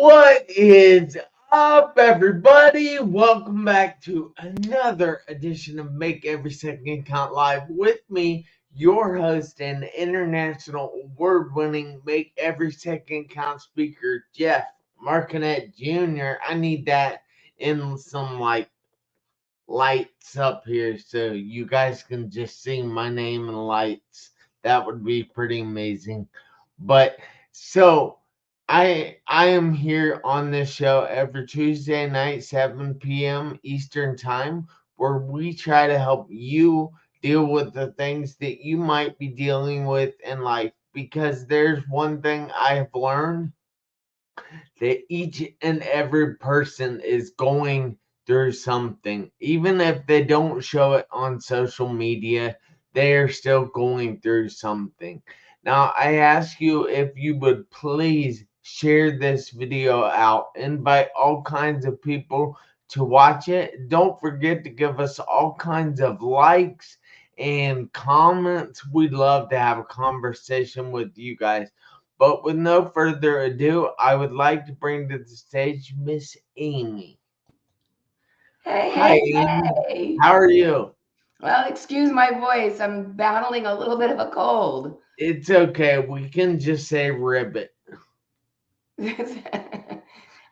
What is up, everybody? Welcome back to another edition of Make Every Second Count Live with me, your host and international award-winning Make Every Second Count speaker, Jeff Marconette Jr. I need that in some lights up here so you guys can just see my name and lights. That would be pretty amazing. But so I am here on this show every Tuesday night, 7 p.m. Eastern Time, where we try to help you deal with the things that you might be dealing with in life. Because there's one thing I have learned, that each and every person is going through something. Even if they don't show it on social media, they are still going through something. Now, I ask you if you would please share this video out, invite all kinds of people to watch it. Don't forget to give us all kinds of likes and comments. We'd love to have a conversation with you guys. But with no further ado, I would like to bring to the stage Miss Amy. Hey, Hi, hey, Amy. hey. How are you? Well, excuse my voice. I'm battling a little bit of a cold. It's okay. We can just say ribbit.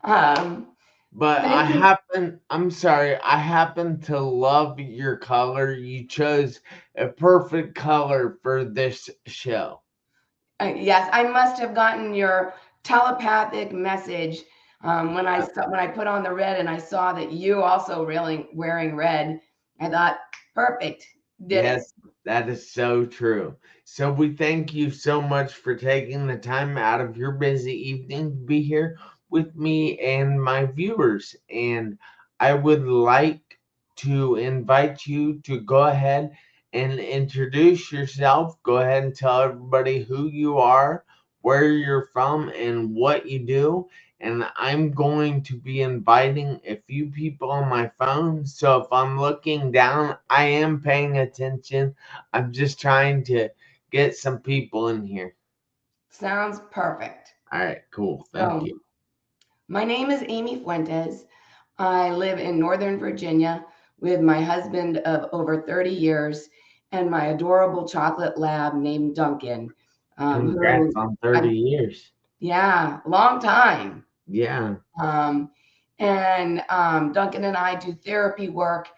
um, But Thank you. I'm sorry, I happen to love your color. You chose a perfect color for this show. Yes, I must have gotten your telepathic message when I put on the red and I saw that you also really wearing red. I thought, perfect, did it. Yes, that is so true. So we thank you so much for taking the time out of your busy evening to be here with me and my viewers. And I would like to invite you to go ahead and introduce yourself. Go ahead and tell everybody who you are, where you're from, and what you do. And I'm going to be inviting a few people on my phone. So if I'm looking down, I am paying attention. I'm just trying to get some people in here. Sounds perfect. All right, cool. Thank So, you. my name is Amy Fuentes. I live in Northern Virginia with my husband of over 30 years and my adorable chocolate lab named Duncan, Congrats who, on 30 years. yeah, long time. Yeah. Um, and Duncan and I do therapy work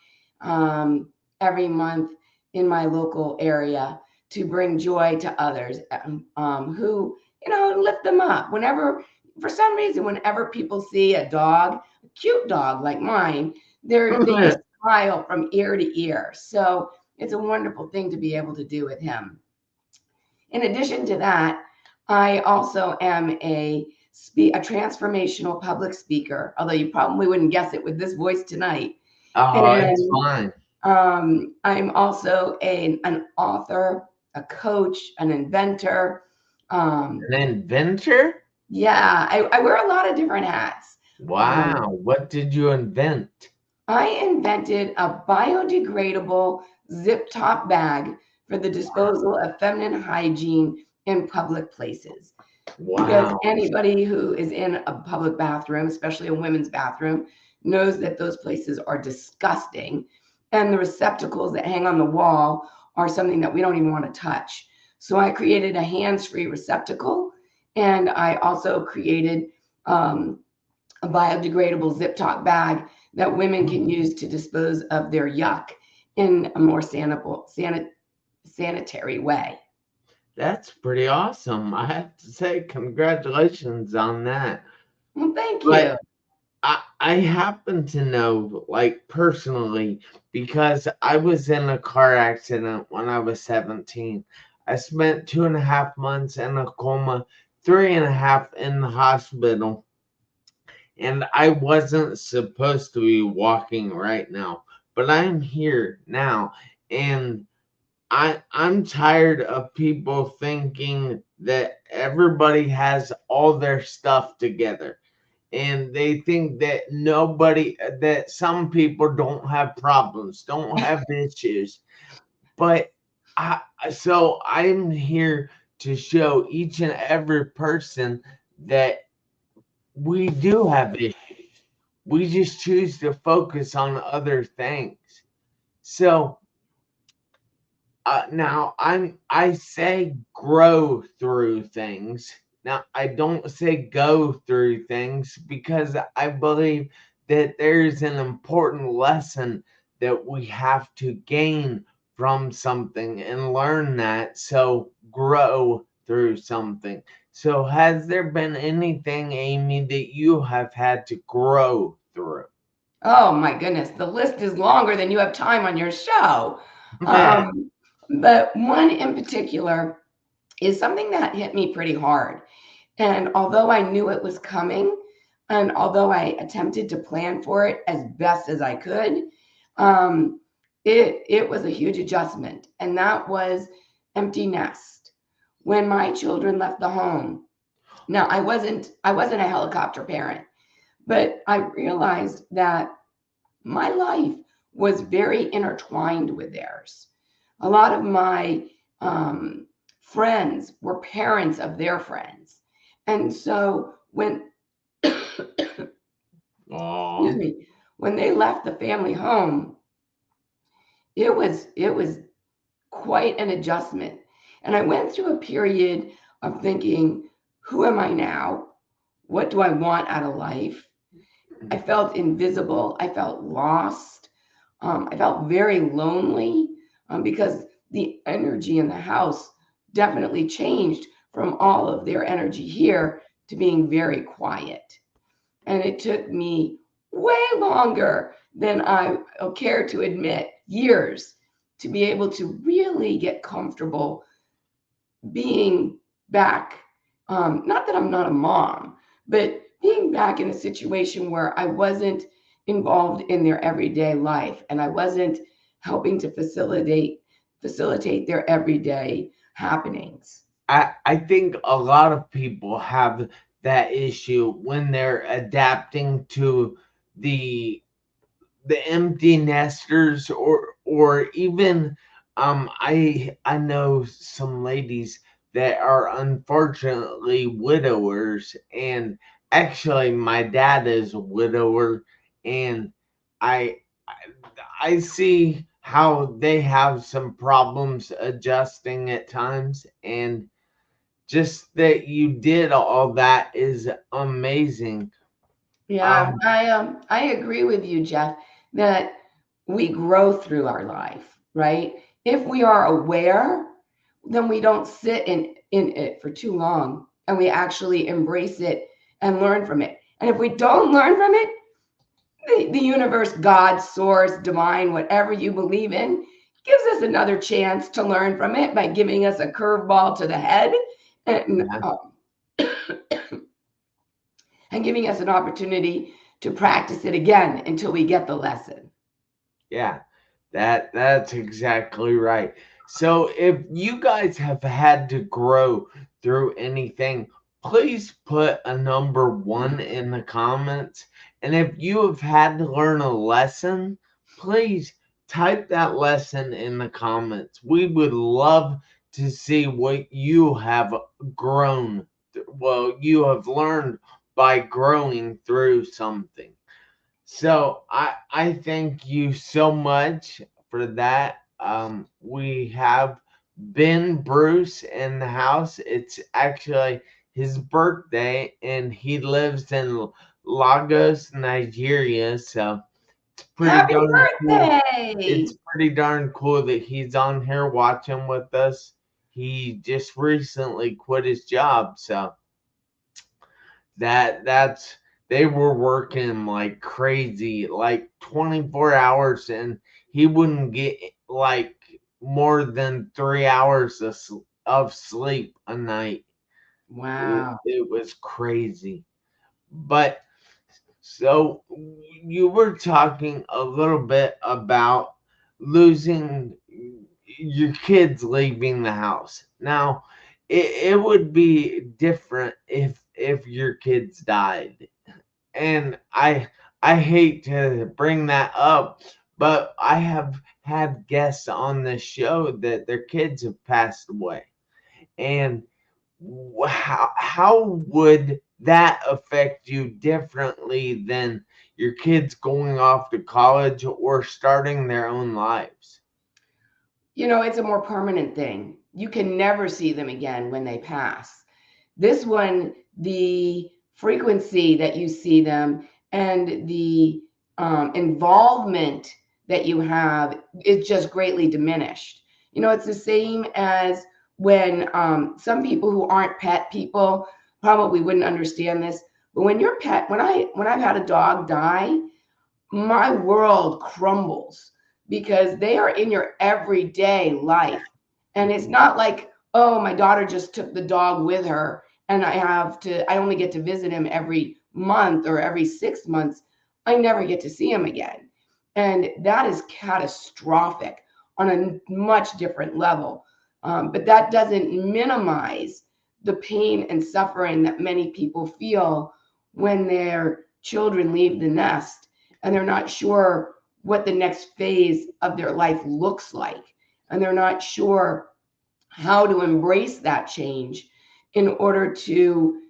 um, every month in my local area to bring joy to others who, lift them up. For some reason, whenever people see a dog, a cute dog like mine, they just smile from ear to ear. So it's a wonderful thing to be able to do with him. In addition to that, I also am a transformational public speaker, although you probably wouldn't guess it with this voice tonight. Oh, it's And fine. I'm also an author, a coach, an inventor. Um, An inventor? yeah, I wear a lot of different hats. Um, Wow. What did you invent? I invented a biodegradable zip top bag for the disposal of feminine hygiene in public places. Because Wow. anybody who is in a public bathroom, especially a women's bathroom, knows that those places are disgusting. And the receptacles that hang on the wall are something that we don't even want to touch. So I created a hands free receptacle. And I also created a biodegradable zip top bag that women can use to dispose of their yuck in a more sanitary way. That's pretty awesome. I have to say, congratulations on that. Well, thank But you. I happen to know, like personally, because I was in a car accident when I was 17. I spent 2.5 months in a coma, 3.5 in the hospital, and I wasn't supposed to be walking right now, but I'm here now, and I'm tired of people thinking that everybody has all their stuff together, and they think that some people don't have problems, don't have issues. But so I'm here to show each and every person that we do have issues. We just choose to focus on other things. So now I say grow through things. Now I don't say go through things because I believe that there's an important lesson that we have to gain from something and learn that. So grow through something. So has there been anything, Amy, that you have had to grow through? Oh my goodness, the list is longer than you have time on your show. Um, but one in particular is something that hit me pretty hard. And although I knew it was coming, and although I attempted to plan for it as best as I could, um, it was a huge adjustment. And that was empty nest. When my children left the home. Now I wasn't a helicopter parent, but I realized that my life was very intertwined with theirs. A lot of my friends were parents of their friends. And so when, excuse Oh, me, when they left the family home, it was quite an adjustment. And I went through a period of thinking, who am I now? What do I want out of life? I felt invisible. I felt lost. I felt very lonely because the energy in the house definitely changed from all of their energy here to being very quiet. And it took me way longer than I care to admit, years, to be able to really get comfortable being back. Not that I'm not a mom, but being back in a situation where I wasn't involved in their everyday life and I wasn't helping to facilitate their everyday happenings. I think a lot of people have that issue when they're adapting to the the empty nesters, or even I know some ladies that are unfortunately widowers, and actually my dad is a widower, and I I see how they have some problems adjusting at times, and just that you did all that is amazing. Yeah, Um, I agree with you, Jeff, that we grow through our life, right? If we are aware, then we don't sit in it for too long and we actually embrace it and learn from it. And if we don't learn from it, the universe, God, source, divine, whatever you believe in, gives us another chance to learn from it by giving us a curveball to the head and yeah, and giving us an opportunity to practice it again until we get the lesson. yeah, that's exactly right. So if you guys have had to grow through anything, please put a number one in the comments. And if you have had to learn a lesson, please type that lesson in the comments. We would love to see what you have grown, well, you have learned by growing through something. So I thank you so much for that. We have Ben Bruce in the house. It's actually his birthday, and he lives in Lagos, Nigeria. So it's pretty Happy darn cool. birthday! It's pretty darn cool that he's on here watching with us. He just recently quit his job, so that's they were working like crazy, like 24 hours, and he wouldn't get like more than 3 hours of sleep a night. Wow. It was crazy. But so you were talking a little bit about losing your kids leaving the house. Now, it would be different if your kids died. And I hate to bring that up, but I have had guests on this show that their kids have passed away. And how would that affect you differently than your kids going off to college or starting their own lives? It's a more permanent thing. You can never see them again when they pass. This one, the frequency that you see them and the involvement that you have is just greatly diminished. It's the same as when some people who aren't pet people probably wouldn't understand this. But when your pet, when I've had a dog die, my world crumbles because they are in your everyday life. And it's Mhm. not like, oh, my daughter just took the dog with her and I only get to visit him every month or every 6 months. I never get to see him again. And that is catastrophic on a much different level. But that doesn't minimize the pain and suffering that many people feel when their children leave the nest and they're not sure what the next phase of their life looks like. And they're not sure how to embrace that change in order to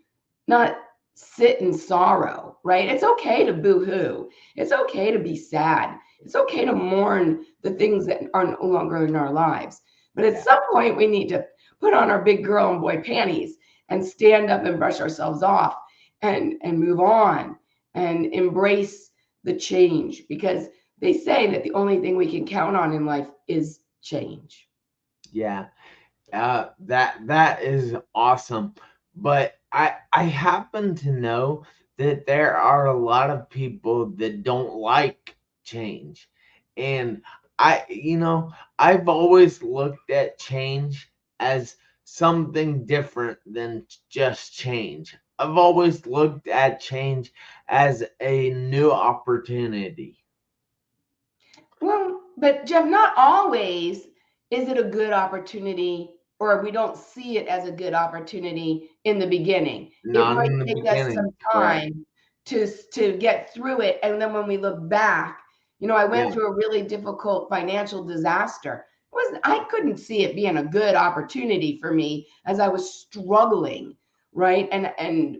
not sit in sorrow, right? It's okay to boo hoo. It's okay to be sad. It's okay to mourn the things that are no longer in our lives. But at Yeah. some point, we need to put on our big girl and boy panties and stand up and brush ourselves off and move on and embrace the change because they say that the only thing we can count on in life is change. Yeah. That is awesome. But I happen to know that there are a lot of people that don't like change. And I've always looked at change as something different than just change. I've always looked at change as a new opportunity. Well, but Jeff, not always is it a good opportunity, or we don't see it as a good opportunity in the beginning. It Not might in the take us beginning, some correct? time to get through it, and then when we look back, I Yeah, went through a really difficult financial disaster. I couldn't see it being a good opportunity for me as I was struggling, right? And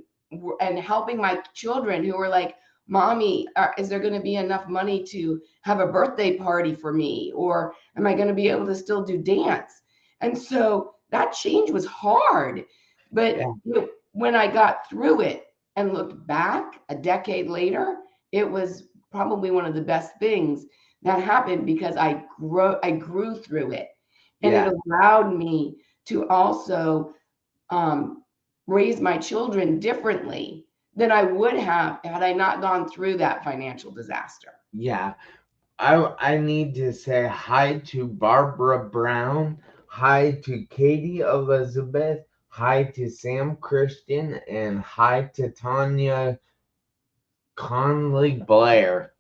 helping my children who were like, Mommy, is there going to be enough money to have a birthday party for me? Or am I going to be able to still do dance? And so that change was hard. But yeah, when I got through it and looked back a decade later, it was probably one of the best things that happened because I grew through it. And it yeah. allowed me to also um, raise my children differently than I would have had I not gone through that financial disaster. Yeah, I need to say hi to Barbara Brown, hi to Katie Elizabeth, hi to Sam Christian, and hi to Tanya Conley Blair.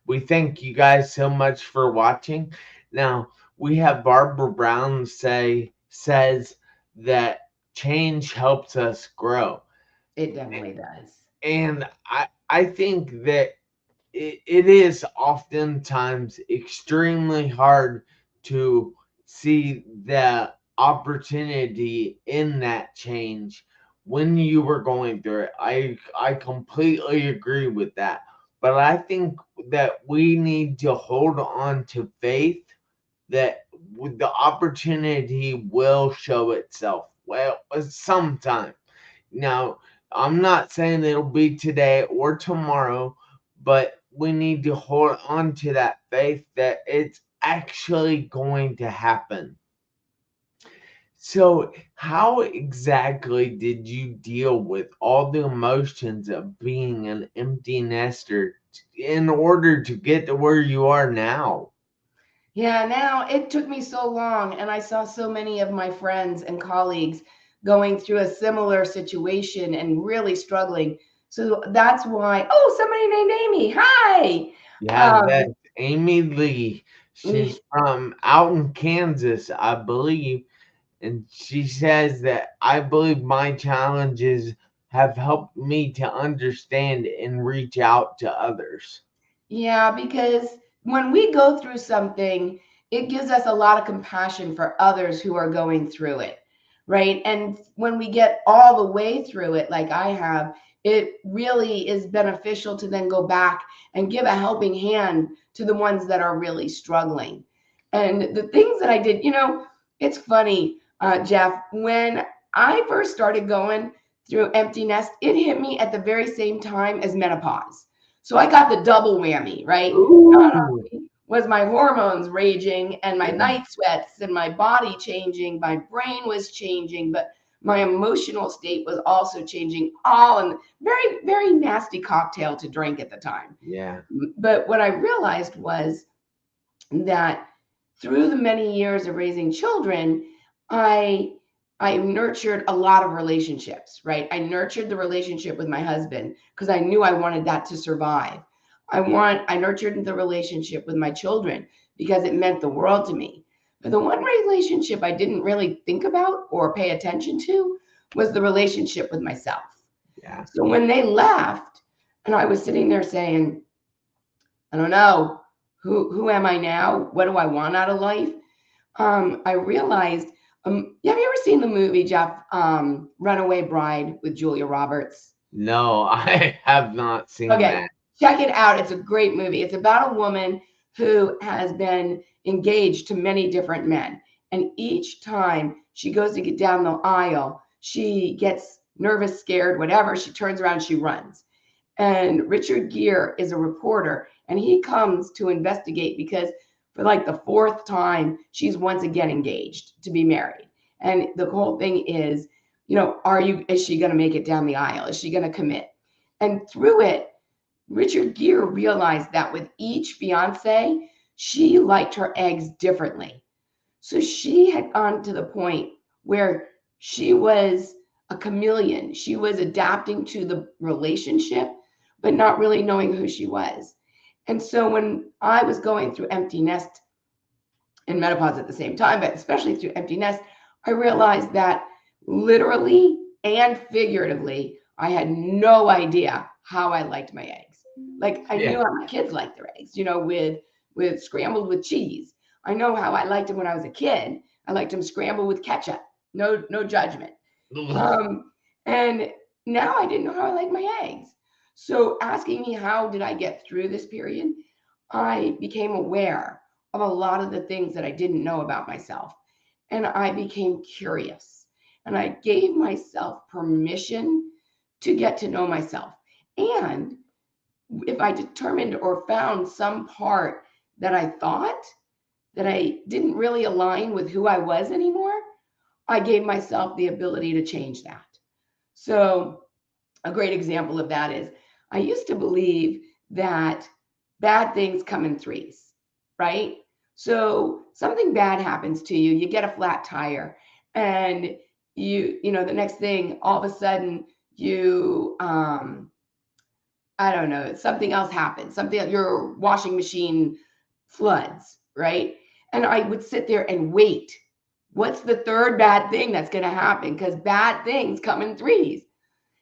We thank you guys so much for watching. Now we have Barbara Brown says that change helps us grow. It definitely does. And I think that it is oftentimes extremely hard to see the opportunity in that change when you were going through it. I completely agree with that. But I think that we need to hold on to faith that the opportunity will show itself. Well, sometime. Now, I'm not saying it'll be today or tomorrow, but we need to hold on to that faith that it's actually going to happen. So, how exactly did you deal with all the emotions of being an empty nester in order to get to where you are now? Yeah, now it took me so long, and I saw so many of my friends and colleagues going through a similar situation and really struggling. So that's why, oh, somebody named Amy. Hi. Yeah, Um, that's Amy Lee. She's from out in Kansas, I believe. And she says that I believe my challenges have helped me to understand and reach out to others. Yeah, because when we go through something, it gives us a lot of compassion for others who are going through it, right? And when we get all the way through it, like I have, it really is beneficial to then go back and give a helping hand to the ones that are really struggling. And the things that I did, it's funny, Jeff, when I first started going through empty nest, it hit me at the very same time as menopause. So I got the double whammy, right? Not Ooh. only was my hormones raging and my Yeah. night sweats and my body changing, my brain was changing, but my emotional state was also changing, all in very, very nasty cocktail to drink at the time. Yeah. But what I realized was that through the many years of raising children, I I nurtured a lot of relationships, right? I nurtured the relationship with my husband because I knew I wanted that to survive. I nurtured the relationship with my children because it meant the world to me. But the one relationship I didn't really think about or pay attention to was the relationship with myself. Yeah. So when they left and I was sitting there saying, I don't know, who am I now? What do I want out of life? I realized, have you ever seen the movie, Jeff, Runaway Bride with Julia Roberts? No, I have not seen Okay, that. check it out. It's a great movie. It's about a woman who has been engaged to many different men. And each time she goes to get down the aisle, she gets nervous, scared, whatever. She turns around, she runs. And Richard Gere is a reporter, and he comes to investigate because for like the fourth time, she's once again engaged to be married. And the whole thing is, is she going to make it down the aisle? Is she going to commit? And through it, Richard Gere realized that with each fiance, she liked her eggs differently. So she had gone to the point where she was a chameleon. She was adapting to the relationship, but not really knowing who she was. And so when I was going through empty nest and menopause at the same time, but especially through empty nest, I realized that literally and figuratively, I had no idea how I liked my eggs. Like I Yeah. knew how my kids liked their eggs, with scrambled with cheese. I know how I liked them when I was a kid. I liked them scrambled with ketchup. No judgment. And now I didn't know how I liked my eggs. So asking me how did I get through this period, I became aware of a lot of the things that I didn't know about myself. And I became curious. And I gave myself permission to get to know myself. And if I determined or found some part that I thought that I didn't really align with who I was anymore, I gave myself the ability to change that. So, a great example of that is I used to believe that bad things come in threes, right? So, something bad happens to you, you get a flat tire, and the next thing, all of a sudden, I don't know, something else happens, your washing machine floods, right? And I would sit there and wait. What's the third bad thing that's going to happen? Because bad things come in threes.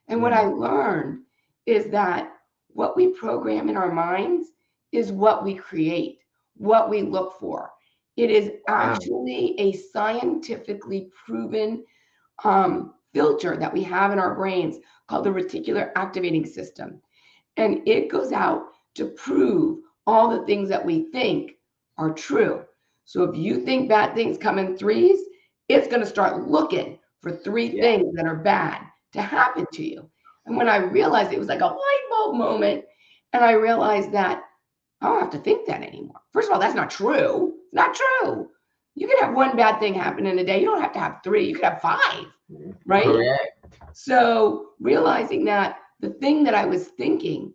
And what I Mm. learned is that what we program in our minds is what we create, what we look for. It is Wow. actually a scientifically proven filter that we have in our brains called the reticular activating system. And it goes out to prove all the things that we think are true. So if you think bad things come in threes, it's going to start looking for three Yeah. things that are bad to happen to you. And when I realized, it was like a light bulb moment, and I realized that I don't have to think that anymore. First of all, that's not true. It's not true. You can have one bad thing happen in a day. You don't have to have three. You could have five, right? Correct. So realizing that the thing that I was thinking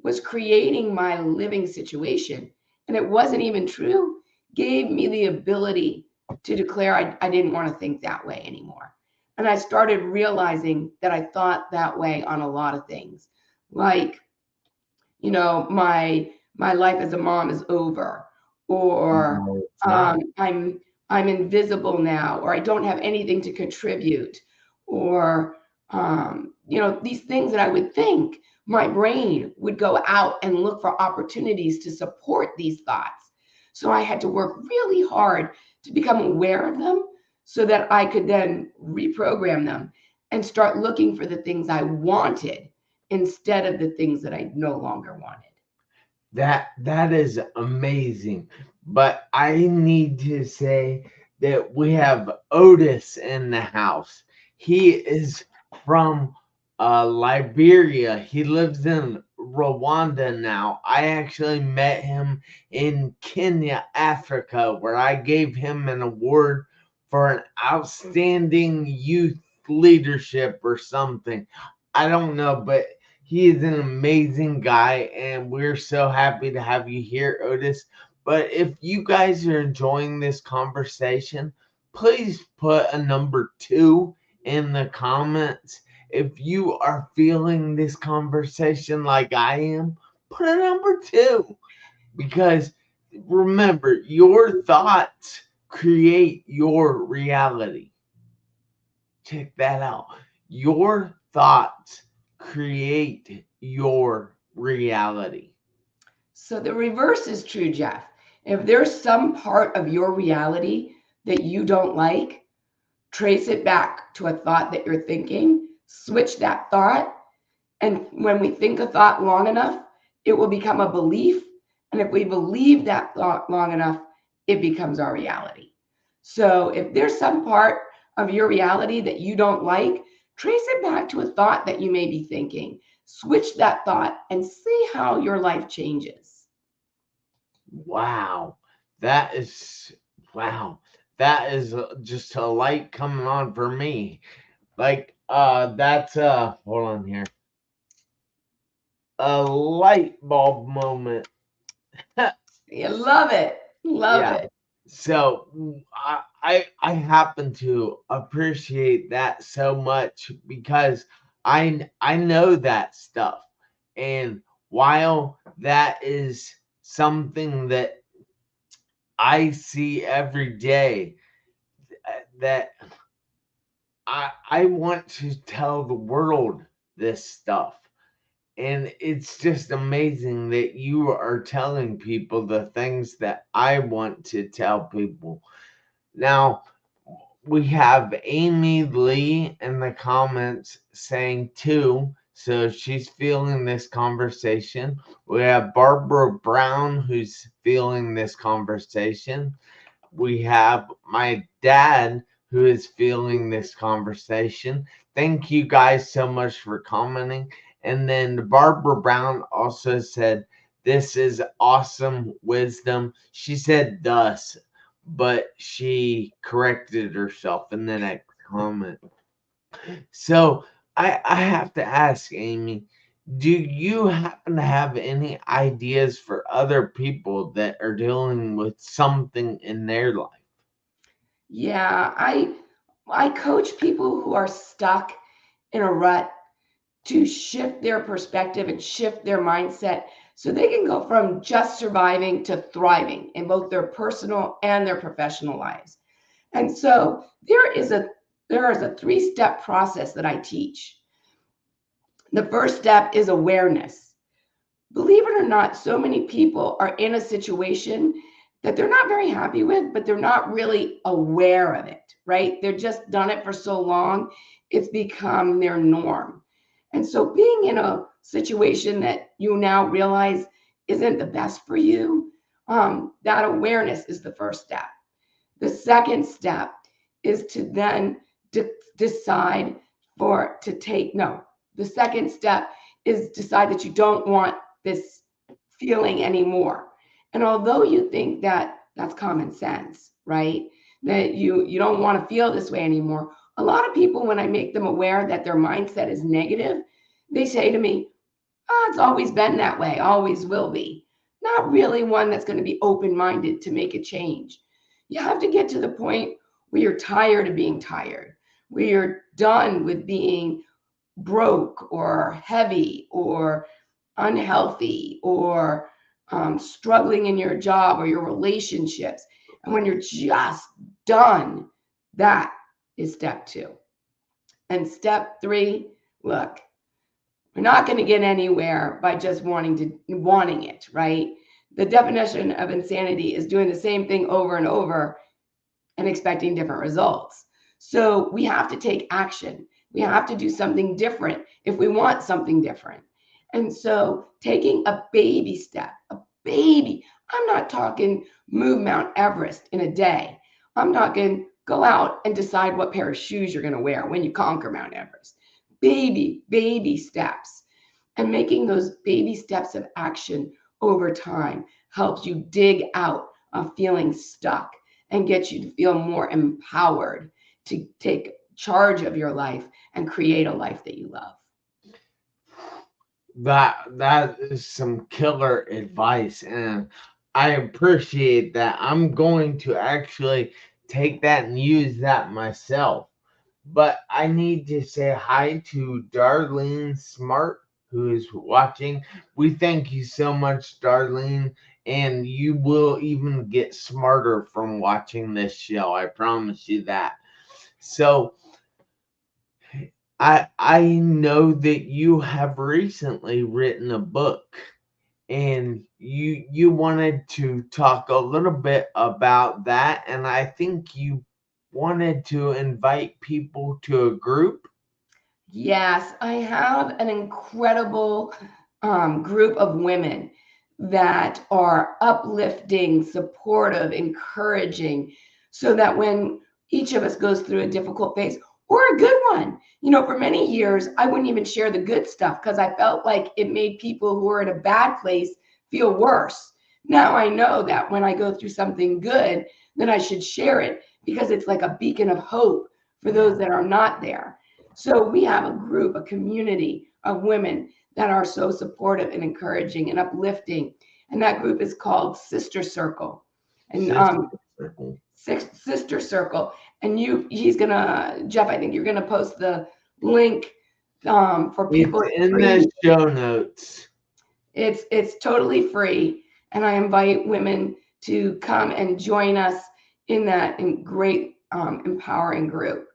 was creating my living situation, and it wasn't even true, gave me the ability to declare I didn't want to think that way anymore. And I started realizing that I thought that way on a lot of things. Like, my life as a mom is over, or No, it's not. I'm invisible now, or I don't have anything to contribute, or these things that I would think, my brain would go out and look for opportunities to support these thoughts. So I had to work really hard to become aware of them so that I could then reprogram them and start looking for the things I wanted instead of the things that I no longer wanted. That is amazing. But I need to say that we have Otis in the house. He is from Liberia. He lives in Rwanda now. I actually met him in Kenya, Africa, where I gave him an award for an outstanding youth leadership or something. I don't know, but he is an amazing guy, and we're so happy to have you here, Otis. But if you guys are enjoying this conversation, please put a number 2 in the comments. If you are feeling this conversation like I am, put a number 2. Because remember, your thoughts create your reality. Check that out. Your thoughts create your reality. So the reverse is true, Jeff. If there's some part of your reality that you don't like, trace it back to a thought that you're thinking, switch that thought. And when we think a thought long enough, it will become a belief. And if we believe that thought long enough, it becomes our reality. So if there's some part of your reality that you don't like, trace it back to a thought that you may be thinking. Switch that thought and see how your life changes. Wow. That is wow. That is just a light coming on for me. Like that's hold on here. A light bulb moment. You love it. Love Yeah. it. So I happen to appreciate that so much because I know that stuff. And while that is something that I see every day, that I want to tell the world this stuff. And it's just amazing that you are telling people the things that I want to tell people. Now, we have Amy Lee in the comments saying 2, so she's feeling this conversation. We have Barbara Brown who's feeling this conversation. We have my dad who is feeling this conversation. Thank you guys so much for commenting. And then Barbara Brown also said, "This is awesome wisdom." She said thus, but she corrected herself in the next comment. So I have to ask, Amy, do you happen to have any ideas for other people that are dealing with something in their life? Yeah, I coach people who are stuck in a rut to shift their perspective and shift their mindset so they can go from just surviving to thriving in both their personal and their professional lives. And so there is a 3-step process that I teach. The first step is awareness. Believe it or not, so many people are in a situation that they're not very happy with, but they're not really aware of it, right? They're just done it for so long, it's become their norm. And so being in a situation that you now realize isn't the best for you, that awareness is the first step. The second step is to then decide for to take no. The second step is decide that you don't want this feeling anymore. And although you think that that's common sense, right? That you don't want to feel this way anymore. A lot of people, when I make them aware that their mindset is negative, they say to me, "Oh, it's always been that way, always will be." Not really one that's going to be open-minded to make a change. You have to get to the point where you're tired of being tired, where you're done with being broke or heavy or unhealthy or struggling in your job or your relationships. And when you're just done, that is step 2. And step 3, look, we're not going to get anywhere by just wanting it, right? The definition of insanity is doing the same thing over and over and expecting different results. So we have to take action. We have to do something different if we want something different. And so taking a baby step, a baby, I'm not talking move Mount Everest in a day. I'm talking go out and decide what pair of shoes you're going to wear when you conquer Mount Everest. Baby steps. And making those baby steps of action over time helps you dig out of feeling stuck and gets you to feel more empowered to take charge of your life and create a life that you love. That is some killer advice, and I appreciate that. I'm going to actually take that and use that myself. But I need to say hi to Darlene Smart, who is watching. We thank you so much, Darlene, and you will even get smarter from watching this show. I promise you that. So I know that you have recently written a book, and you wanted to talk a little bit about that, and I think you wanted to invite people to a group. Yes, I have an incredible group of women that are uplifting, supportive, encouraging, so that when each of us goes through a difficult phase or a good one, for many years, I wouldn't even share the good stuff because I felt like it made people who are in a bad place feel worse. Now I know that when I go through something good, then I should share it because it's like a beacon of hope for those that are not there. So we have a group, a community of women that are so supportive and encouraging and uplifting. And that group is called Sister Circle. And Sister Circle. Sister Circle. And he's gonna, Jeff, I think you're gonna post the link for people. It's in the show notes. It's totally free. And I invite women to come and join us in that great empowering group.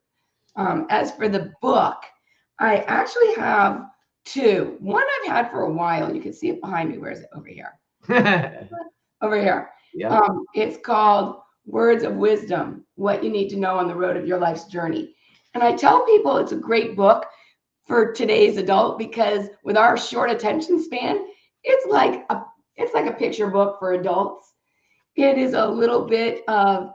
As for the book, I actually have two. One I've had for a while. You can see it behind me. Where is it? Over here. Over here. Yeah. It's called Words of Wisdom, What You Need to Know on the Road of Your Life's Journey. And I tell people it's a great book for today's adult because with our short attention span, it's like a picture book for adults. It is a little bit of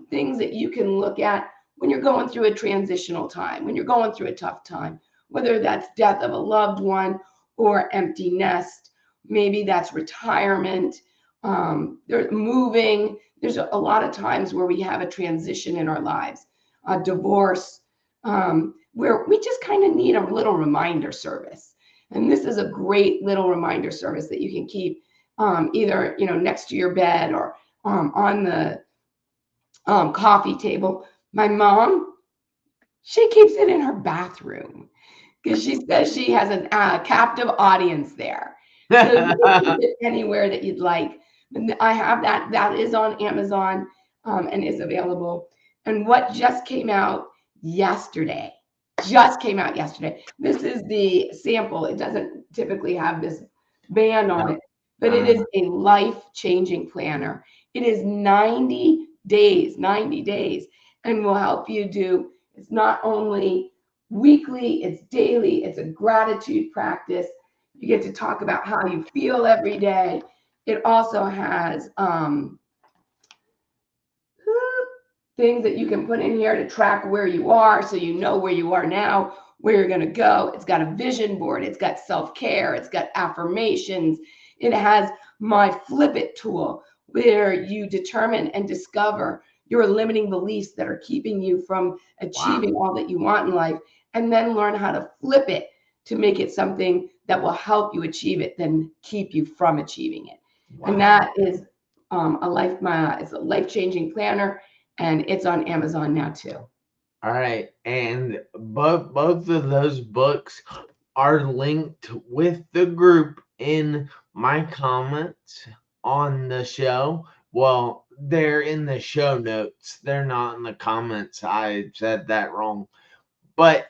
things that you can look at when you're going through a transitional time, when you're going through a tough time, whether that's death of a loved one or empty nest, maybe that's retirement, there's moving. There's a lot of times where we have a transition in our lives, a divorce, where we just kind of need a little reminder service. And this is a great little reminder service that you can keep either next to your bed or on the coffee table. My mom, she keeps it in her bathroom because she says she has a captive audience there. So you can keep it anywhere that you'd like. And I have that. That is on Amazon and is available. And what just came out yesterday, This is the sample. It doesn't typically have this band on it, but it is a life-changing planner. It is 90 days, and will help you do, it's not only weekly, it's daily, it's a gratitude practice. You get to talk about how you feel every day. It also has things that you can put in here to track where you are so you know where you are now, where you're going to go. It's got a vision board. It's got self-care. It's got affirmations. It has my Flip It tool where you determine and discover your limiting beliefs that are keeping you from achieving all that you want in life, and then learn how to flip it to make it something that will help you achieve it than keep you from achieving it. And that is it's a life-changing planner, and it's on Amazon now too. All right, and both of those books are linked with the group in my comments on the show. Well, they're in the show notes. They're not in the comments. I said that wrong. But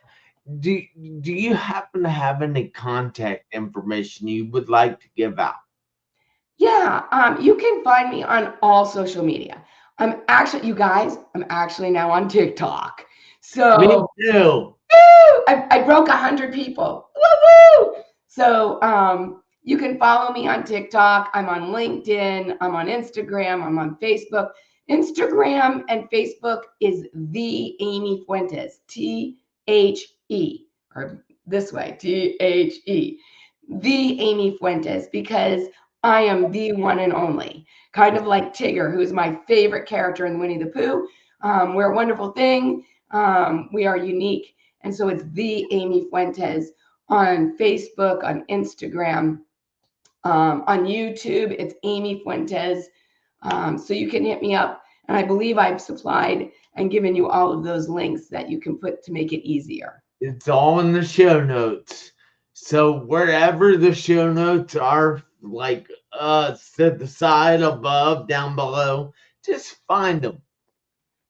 do you happen to have any contact information you would like to give out? Yeah, you can find me on all social media. You guys, I'm actually now on TikTok. Me So too. I broke 100 people. Woo-hoo! So you can follow me on TikTok. I'm on LinkedIn. I'm on Instagram. I'm on Facebook. Instagram and Facebook is the Amy Fuentes, THE, or this way, THE, the Amy Fuentes, because I am the one and only. Kind of like Tigger, who's my favorite character in Winnie the Pooh. We're a wonderful thing. We are unique. And so it's the Amy Fuentes on Facebook, on Instagram, on YouTube. It's Amy Fuentes. So you can hit me up. And I believe I've supplied and given you all of those links that you can put to make it easier. It's all in the show notes. So wherever the show notes are, like to the side, above, down below, just find them.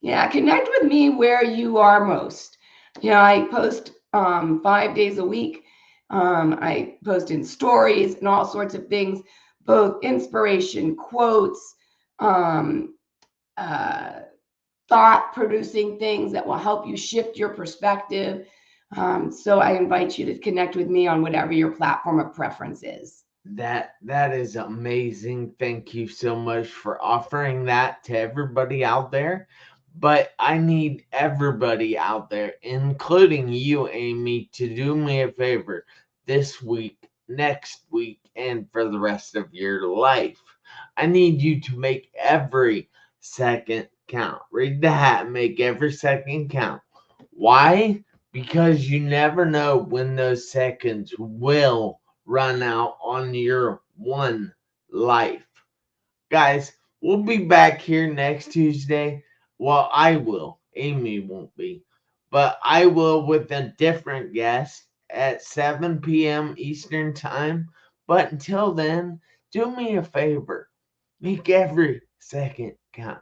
Yeah, connect with me where you are most. I post 5 days a week. I post in stories and all sorts of things, both inspiration, quotes, um, uh, thought producing things that will help you shift your perspective. So I invite you to connect with me on whatever your platform of preference is. That is amazing. Thank you so much for offering that to everybody out there. But I need everybody out there, including you, Amy, to do me a favor this week, next week, and for the rest of your life. I need you to make every second count. Read the hat, make every second count. Why? Because you never know when those seconds will run out on your one life. Guys, we'll be back here next Tuesday. Well, I will. Amy won't be. But I will with a different guest at 7 p.m. Eastern Time. But until then, do me a favor. Make every second count.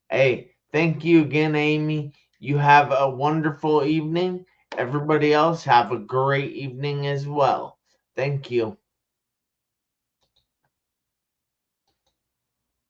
Hey, thank you again, Amy. You have a wonderful evening. Everybody else have a great evening as well. Thank you.